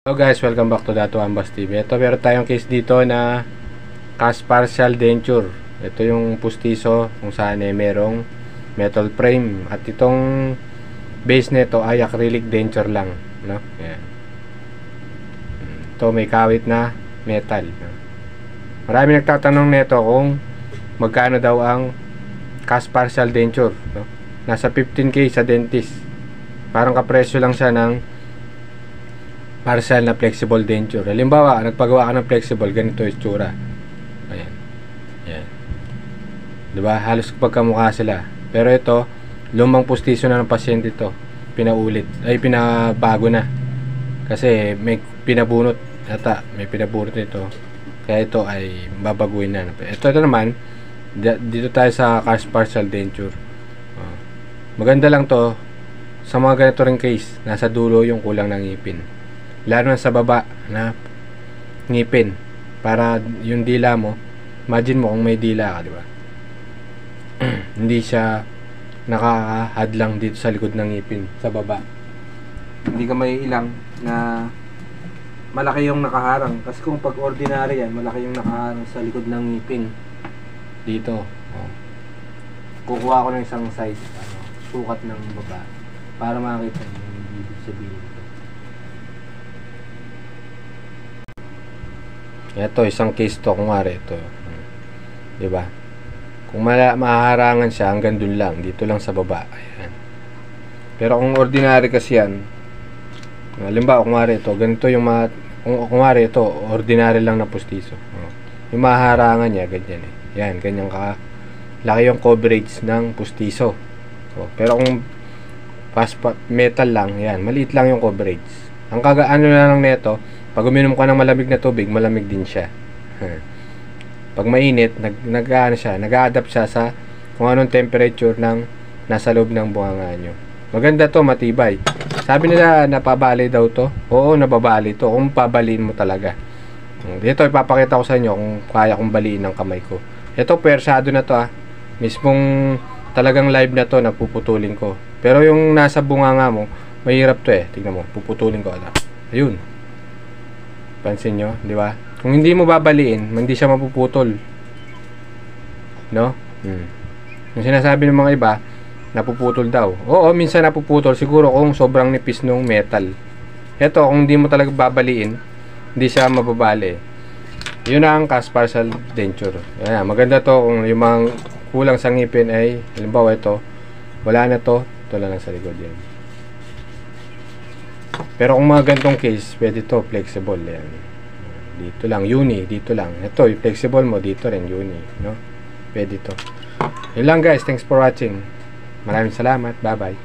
Hello guys, welcome back to Dato Ambas TV. Ito, meron tayong case dito na cast partial denture. Ito yung pustiso kung saan merong metal frame. At itong base nito ay acrylic denture lang, no? Yan. Ito may kawit na metal, no? Marami nagtatanong nito kung magkano daw ang cast partial denture, no? Nasa 15k sa dentist. Parang kapresyo lang siya ng partial na flexible denture. Halimbawa, nagpagawa ka ng flexible, ganito yung itsura. Ayan. Ayan. Diba? Halos pagkamukha sila. Pero ito, lumang pustiso na ng pasyente ito. Pinaulit. Ay, pinabago na. Kasi may pinabunot. Ata, may pinabunot ito. Kaya ito ay babaguhin na. Ito naman, dito tayo sa cast partial denture. Maganda lang to sa mga ganito ring case. Nasa dulo yung kulang ng ngipin. Lalo na sa baba na ngipin, para yung dila mo, imagine mo kung may dila ka, di ba? Hindi siya nakahadlang dito sa likod ng ngipin sa baba. Hindi ka may ilang na malaki yung nakaharang, kasi kung pag ordinary yan, malaki yung nakaharang sa likod ng ngipin dito. Kukuha ko ng isang size, sukat ng baba para makita yung ibig sabihin. Ito, isang case to, kumari ito. Diba? Kung mahaharangan siya, hanggang dun lang. Dito lang sa baba. Ayan. Pero kung ordinary kasi yan, halimbawa, kumari ito, ganito yung kung kumari ito, ordinary lang na pustiso. Yung mahaharangan niya, ganyan eh. Yan, ganyan laki yung coverage ng pustiso. Pero kung metal lang, yan, maliit lang yung coverage. Ang ano na lang neto, pag uminom ka ng malamig na tubig, malamig din siya. Pag mainit, nag-a-adapt siya sa kung anong temperature ng nasa loob ng bunganga nyo. Maganda to, matibay. Sabi nila, napabali daw to. Oo, napabali to. Kung pabaliin mo talaga. Dito, ipapakita ko sa inyo kung kaya kong baliin ng kamay ko. Ito, persado na to Mismong talagang live na to, napuputulin ko. Pero yung nasa bunganga mo, mahirap to eh. Tingnan mo, puputulin ko. Ayun. Pansin nyo, di ba? Kung hindi mo babaliin, hindi siya mapuputol. No? Yung sinasabi ng mga iba, napuputol daw. Oo, minsan napuputol. Siguro kung sobrang nipis nung metal. Ito, kung hindi mo talaga babaliin, hindi siya mababali. Yun ang cast partial denture. Ayan, maganda to kung yung mga kulang sa ngipin ay, halimbawa ito, wala na to, ito lang sa likod yan. Pero kung mga gantong case, pwede to flexible yan. Dito lang, uni, dito lang. Ito, yung flexible mo, dito rin, uni, no? Pwede to. Yun lang guys, thanks for watching. Maraming salamat, bye bye.